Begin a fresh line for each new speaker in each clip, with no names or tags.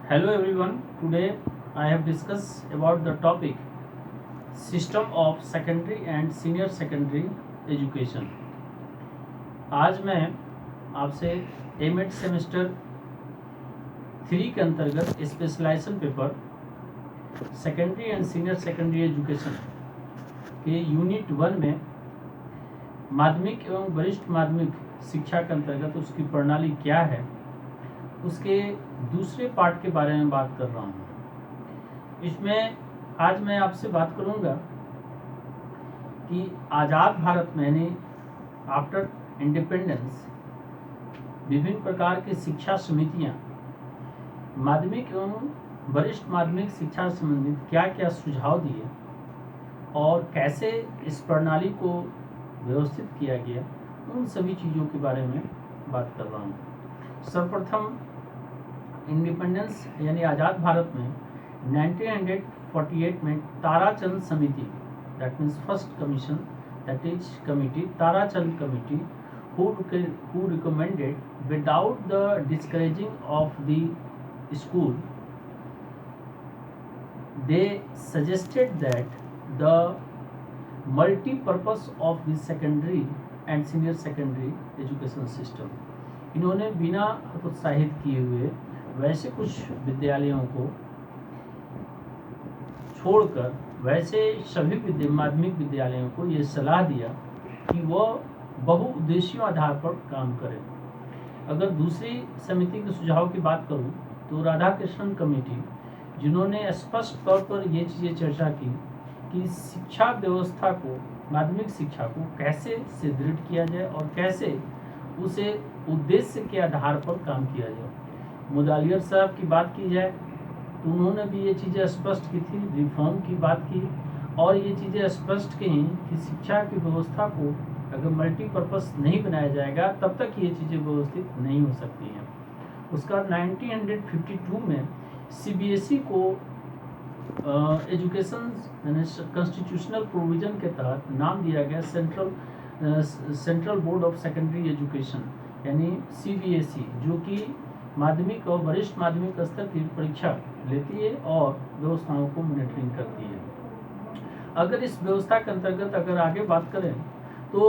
Hello everyone. Today I have discussed about the topic system of secondary and senior secondary education. आज मैं आपसे M.Ed semester 3 के अंतर्गत specialization paper secondary and senior secondary education के unit 1 में माध्यमिक एवं वरिष्ठ माध्यमिक शिक्षा के अंतर्गत उसकी प्रणाली क्या है उसके दूसरे पार्ट के बारे में बात कर रहा हूँ। इसमें आज मैं आपसे बात करूँगा कि आज़ाद भारत में यानी आफ्टर इंडिपेंडेंस विभिन्न प्रकार की शिक्षा समितियाँ माध्यमिक एवं वरिष्ठ माध्यमिक शिक्षा से संबंधित क्या क्या सुझाव दिए और कैसे इस प्रणाली को व्यवस्थित किया गया, उन सभी चीज़ों के बारे में बात कर रहा हूँ। सर्वप्रथम इंडिपेंडेंस यानी आज़ाद भारत में 1948 में ताराचंद समिति, that means first commission, that is committee Tarachand committee, who recommended without the discouraging of the school, they suggested that the multi-purpose of the secondary and senior secondary education system, इन्होंने बिना हतोत्साहित किए हुए वैसे कुछ विद्यालयों को छोड़कर वैसे सभी माध्यमिक विद्यालयों को ये सलाह दिया कि वह बहुउद्देशीय आधार पर काम करें। अगर दूसरी समिति के सुझाव की बात करूं तो राधाकृष्णन कमेटी, जिन्होंने स्पष्ट तौर पर ये चीज़ें चर्चा की कि शिक्षा व्यवस्था को, माध्यमिक शिक्षा को कैसे सुदृढ़ किया जाए और कैसे उसे उद्देश्य के आधार पर काम किया जाए। मुदालियर साहब की बात की जाए तो उन्होंने भी ये चीज़ें स्पष्ट की थी, रिफॉर्म की बात की और ये चीज़ें स्पष्ट की कि शिक्षा की व्यवस्था को अगर मल्टीपर्पज़ नहीं बनाया जाएगा तब तक ये चीज़ें व्यवस्थित नहीं हो सकती हैं। उसका 1952 में CBSE को एजुकेशन कॉन्स्टिट्यूशनल प्रोविजन के तहत नाम दिया गया central board of secondary education यानी CBSE, जो कि माध्यमिक और वरिष्ठ माध्यमिक स्तर की परीक्षा लेती है और व्यवस्थाओं को मॉनिटरिंग करती है। अगर इस व्यवस्था के अंतर्गत अगर आगे बात करें तो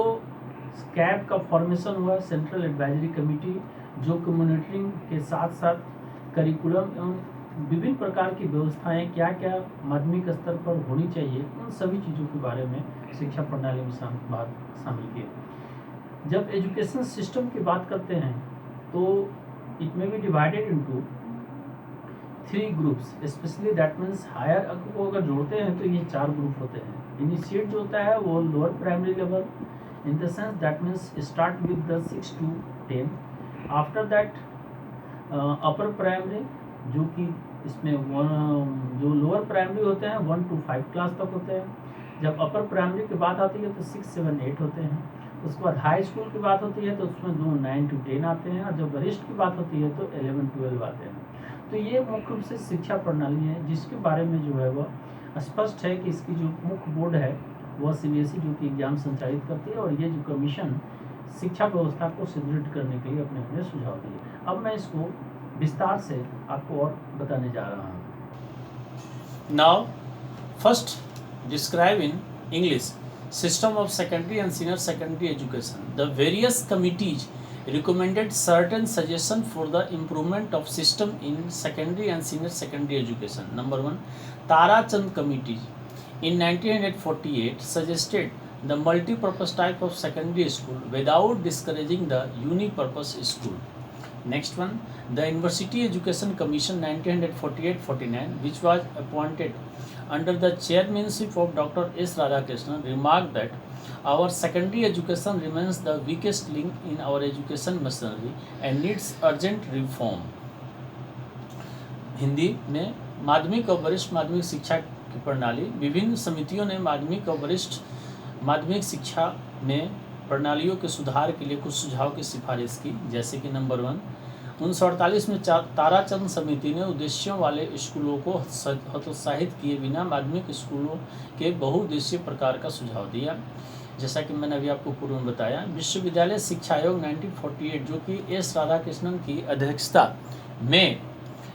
कैब का फॉर्मेशन हुआ, सेंट्रल एडवाइजरी कमेटी, जो कि मॉनिटरिंग के साथ साथ करिकुलम एवं विभिन्न प्रकार की व्यवस्थाएं क्या क्या माध्यमिक स्तर पर होनी चाहिए, उन सभी चीज़ों के बारे में शिक्षा प्रणाली में शामिल किए। जब एजुकेशन सिस्टम की बात करते हैं तो it may be divided into 3 groups, specially that means higher को अगर जोड़ते हैं तो ये 4 ग्रुप होते हैं। इनिशिएट जो होता है वो lower primary level, in the sense that means start with the 6 to 10। After that upper primary, जो कि इसमें जो लोअर प्राइमरी होते हैं 1 to 5 क्लास तक होते हैं। जब अपर प्राइमरी की बात आती है तो 6, 7, 8 होते हैं। उसके बाद हाई स्कूल की बात होती है तो उसमें 9 to 10 आते हैं और जब वरिष्ठ की बात होती है तो 11, 12 आते हैं। तो ये मुख्य रूप से शिक्षा प्रणाली है जिसके बारे में जो है वह स्पष्ट है कि इसकी जो मुख्य बोर्ड है वह CBSE जो कि एग्जाम संचालित करती है और ये जो कमीशन शिक्षा व्यवस्था को सुदृढ़ करने के लिए अपने अपने सुझाव दिए। अब मैं इसको विस्तार से आपको और बताने जा रहा हूँ। Now first describe in English system of secondary and senior secondary education. The various committees recommended certain suggestions for the improvement of system in secondary and senior secondary education. Number 1, Tarachand Committee in 1948 suggested the multi-purpose type of secondary school without discouraging the unipurpose school. Next one, the University Education Commission 1948-49, which was appointed under the chairmanship of Dr. S. Radhakrishnan, remarked that our secondary education remains the weakest link in our education machinery and needs urgent reform. Hindi में माध्यमिक और वरिष्ठ माध्यमिक शिक्षा की प्रणाली, विभिन्न समितियों ने माध्यमिक और वरिष्ठ माध्यमिक शिक्षा में प्रणालियों के सुधार के लिए कुछ सुझाव की सिफारिश की, जैसे कि नंबर 1, 1948 में ताराचंद समिति ने उद्देश्यों वाले स्कूलों को हतोत्साहित किए बिना माध्यमिक स्कूलों के बहुउद्देशीय प्रकार का सुझाव दिया। जैसा कि मैंने अभी आपको पूर्व में बताया, विश्वविद्यालय शिक्षा आयोग 1948 जो कि एस राधाकृष्णन की अध्यक्षता में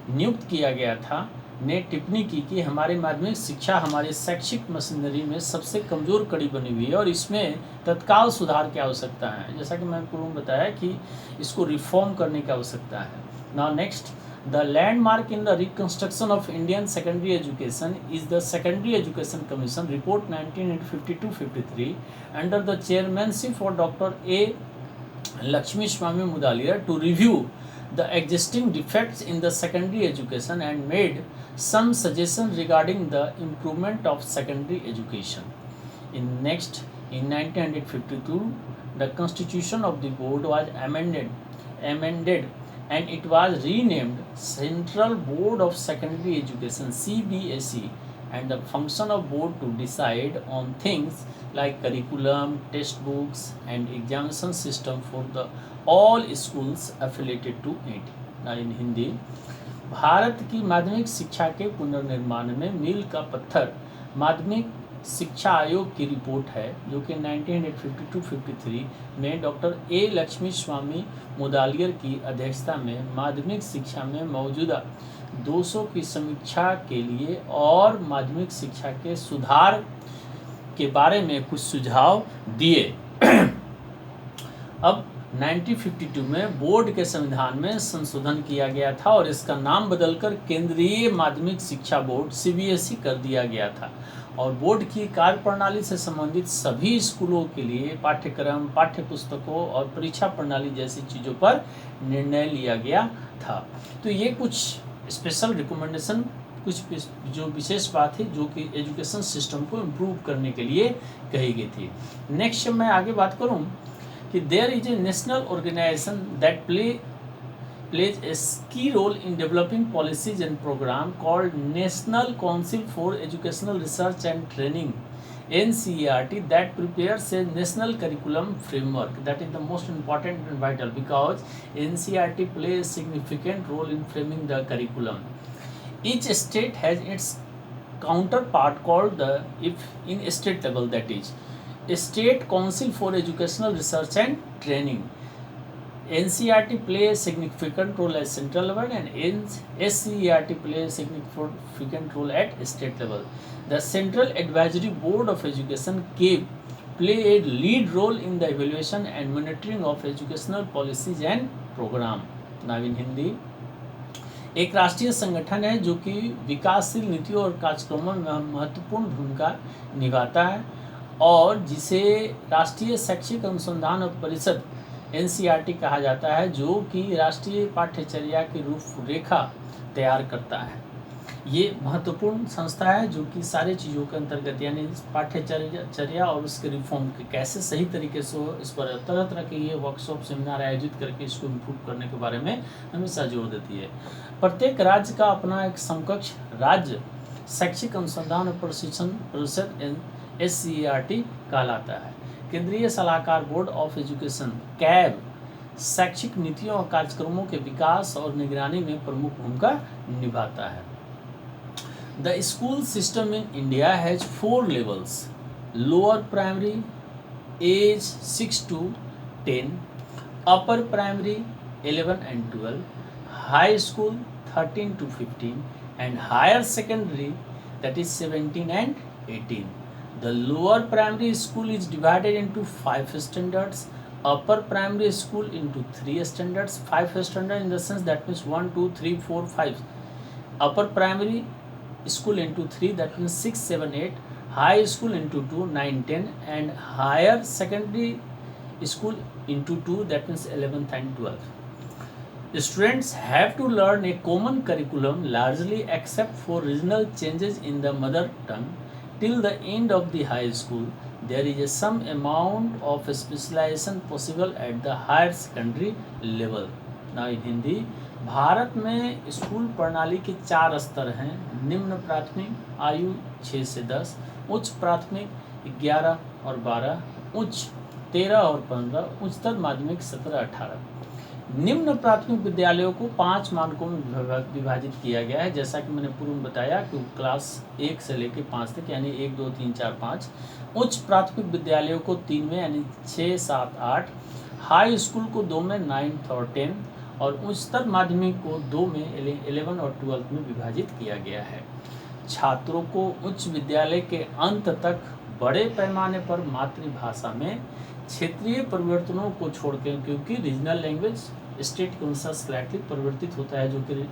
नियुक्त किया गया था ने टिप्पणी की कि हमारी माध्यमिक शिक्षा हमारी शैक्षिक मशीनरी में सबसे कमज़ोर कड़ी बनी हुई है और इसमें तत्काल सुधार की आवश्यकता है। जैसा कि मैंने पूर्व में बताया कि इसको रिफॉर्म करने की आवश्यकता है। Now next, the landmark in the reconstruction of Indian secondary education is the secondary education commission report 1952-53 under the chairmanship of doctor A Lakshmi Swami Mudaliar to review the existing defects in the secondary education and made some suggestions regarding the improvement of secondary education. In 1952, the constitution of the board was amended and it was renamed Central Board of Secondary Education CBSE, and the function of board to decide on things like curriculum, textbooks and examination system for the all schools affiliated to it. Now in Hindi, Bharat की माध्यमिक शिक्षा के पुनर्निर्माण में मील का पत्थर माध्यमिक शिक्षा आयोग की रिपोर्ट है, जो कि 1952-53 में डॉक्टर ए लक्ष्मी स्वामी मुदालियर की अध्यक्षता में माध्यमिक शिक्षा में मौजूदा दोषों की समीक्षा के लिए और माध्यमिक शिक्षा के सुधार के बारे में कुछ सुझाव दिए। अब 1952 में बोर्ड के संविधान में संशोधन किया गया था और इसका नाम बदलकर केंद्रीय माध्यमिक शिक्षा बोर्ड CBSE कर दिया गया था और बोर्ड की कार्यप्रणाली से संबंधित सभी स्कूलों के लिए पाठ्यक्रम, पाठ्यपुस्तकों और परीक्षा प्रणाली जैसी चीज़ों पर निर्णय लिया गया था। तो ये कुछ स्पेशल रिकमेंडेशन, कुछ जो विशेष बात है जो कि एजुकेशन सिस्टम को इम्प्रूव करने के लिए कही गई थी। नेक्स्ट मैं आगे बात करूं कि there is a national organization that plays a key role in developing policies and program called National Council for Educational Research and Training, NCERT, that prepares a national curriculum framework. That is the most important and vital because NCERT plays a significant role in framing the curriculum. Each state has its counterpart called the, if in state level, that is State Council for Educational Research and Training. NCERT play a significant role at central level and SCERT play a significant role at state level. The Central Advisory Board of Education CABE play a lead role in the evaluation and monitoring of educational policies and program. Now in Hindi, एक राष्ट्रीय संगठन है जो कि विकासशील नीतियों और कार्यक्रमों में महत्वपूर्ण भूमिका निभाता है और जिसे राष्ट्रीय शैक्षिक अनुसंधान और परिषद NCERT कहा जाता है, जो कि राष्ट्रीय पाठ्यचर्या की रूपरेखा तैयार करता है। ये महत्वपूर्ण संस्था है जो कि सारी चीज़ों के अंतर्गत यानी पाठ्यचर्या और उसके रिफॉर्म के कैसे सही तरीके से इस पर तरह तरह के ये वर्कशॉप सेमिनार आयोजित करके इसको इम्प्रूव करने के बारे में हमेशा जोर देती है। प्रत्येक राज्य का अपना एक समकक्ष राज्य शैक्षिक अनुसंधान और प्रशिक्षण परिषद SCERT कहलाता है। केंद्रीय सलाहकार बोर्ड ऑफ एजुकेशन कैब शैक्षिक नीतियों और कार्यक्रमों के विकास और निगरानी में प्रमुख भूमिका निभाता है। The school system in India has 4 levels: lower primary age 6 to 10, upper primary 11 and 12, high school 13 to 15 and higher secondary that is 17 and 18. The lower primary school is divided into 5 standards, upper primary school into 3 standards, 5 standards in the sense that means 1, 2, 3, 4, 5. Upper primary school into 3, that means 6, 7, 8. High school into 2, 9, 10, and higher secondary school into 2, that means 11th and 12th. The students have to learn a common curriculum largely except for regional changes in the mother tongue. Till the end of the high school, there is some amount of specialization possible at the higher secondary level. Now in Hindi, Bharat में school प्रणाली के 4 स्तर हैं: निम्न प्राथमिक आयु 6 से 10, उच्च प्राथमिक 11 और 12, उच्च 13 और 15, उच्चतर माध्यमिक 17, 18। निम्न प्राथमिक विद्यालयों को 5 मानकों में विभाजित किया गया है, जैसा कि मैंने पूर्व में बताया कि क्लास 1 से लेकर 5 तक यानी 1, 2, 3, 4, 5। उच्च प्राथमिक विद्यालयों को 3 में यानी 6, 7, 8। हाई स्कूल को 2 में 9th और 10th, और उच्चतर माध्यमिक को 2 में 11 और 12 में विभाजित किया गया है। छात्रों को उच्च विद्यालय के अंत तक बड़े पैमाने पर मातृभाषा में क्षेत्रीय परिवर्तनों को छोड़कर, क्योंकि रीजनल लैंग्वेज स्टेट के अनुसार स्लाइटली परिवर्तित होता है, जो कि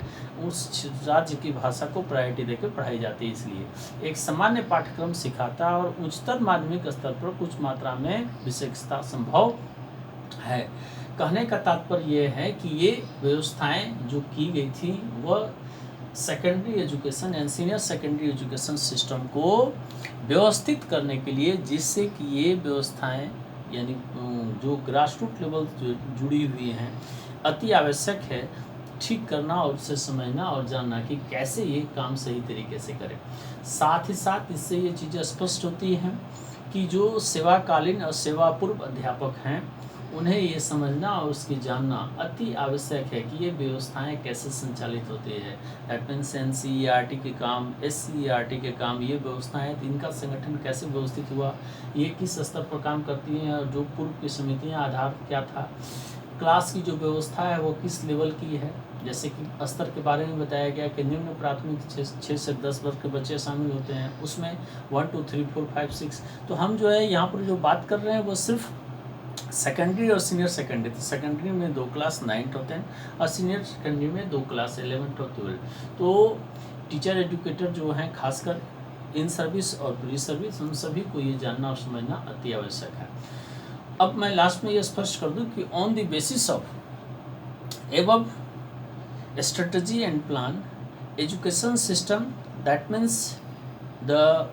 उस राज्य की भाषा को प्रायोरिटी देकर पढ़ाई जाती है, इसलिए एक सामान्य पाठ्यक्रम सिखाता है और उच्चतर माध्यमिक स्तर पर कुछ मात्रा में विशेषता संभव है। कहने का तात्पर्य यह है कि ये व्यवस्थाएं जो की गई थी वह secondary education and senior secondary education system को व्यवस्थित करने के लिए, जिससे कि ये व्यवस्थाएं यानी जो ग्रास रूट लेवल जुड़ी हुई हैं अति आवश्यक है ठीक करना और उसे समझना और जानना कि कैसे ये काम सही तरीके से करें। साथ ही साथ इससे ये चीज़ें स्पष्ट होती हैं कि जो सेवाकालीन और सेवा पूर्व अध्यापक हैं उन्हें ये समझना और उसकी जानना अति आवश्यक है कि ये व्यवस्थाएं कैसे संचालित होती है। दैट मीन्स NCERT के काम, SCERT के काम, ये व्यवस्थाएं इनका संगठन कैसे व्यवस्थित हुआ, ये किस स्तर पर काम करती हैं और जो पूर्व की समितियां आधार क्या था, क्लास की जो व्यवस्था है वो किस लेवल की है। जैसे कि स्तर के बारे में बताया गया कि निम्न प्राथमिक 6 से 10 वर्ष के बच्चे शामिल होते हैं, उसमें 1 2 3 4 5 6। तो हम जो है यहाँ पर जो बात कर रहे हैं वो सिर्फ सेकेंडरी और सीनियर सेकेंडरी। तो सेकेंडरी में 2 क्लास 9th और 10 और सीनियर सेकेंडरी में 2 क्लास 11th और 12। तो टीचर एजुकेटर जो हैं खासकर इन सर्विस और प्री सर्विस, उन सभी को ये जानना और समझना अति आवश्यक है। अब मैं लास्ट में ये स्पष्ट कर दूं कि on the basis of above strategy and plan education system, that means the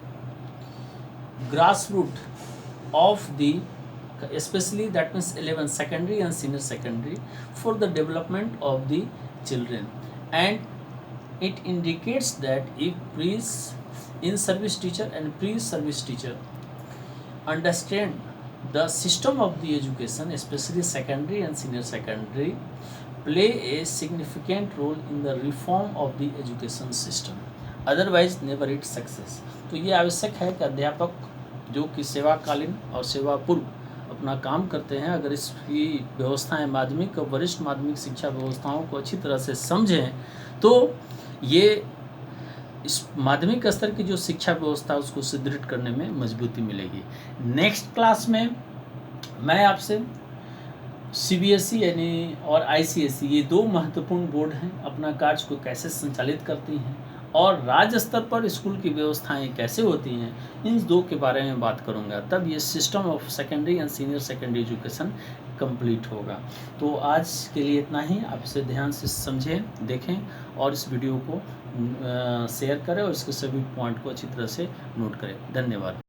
grass root of the especially that means 11 secondary and senior secondary for the development of the children, and it indicates that if pre-in-service teacher and pre-service teacher understand the system of the education, especially secondary and senior secondary, play a significant role in the reform of the education system, otherwise never it success। तो ये आवश्यक है कि अध्यापक जो कि सेवाकालीन और सेवा पूर्व अपना काम करते हैं, अगर इसकी व्यवस्थाएं माध्यमिक और वरिष्ठ माध्यमिक शिक्षा व्यवस्थाओं को अच्छी तरह से समझें तो ये इस माध्यमिक स्तर की जो शिक्षा व्यवस्था उसको सुदृढ़ करने में मजबूती मिलेगी। नेक्स्ट क्लास में मैं आपसे CBSE यानी और ICSE, ये 2 महत्वपूर्ण बोर्ड हैं, अपना कार्य को कैसे संचालित करती हैं और राज्य स्तर पर स्कूल की व्यवस्थाएं कैसे होती हैं, इन 2 के बारे में बात करूंगा। तब ये system of secondary and senior secondary education complete होगा। तो आज के लिए इतना ही। आप इसे ध्यान से समझें, देखें और इस वीडियो को शेयर करें और इसके सभी पॉइंट को अच्छी तरह से नोट करें। धन्यवाद।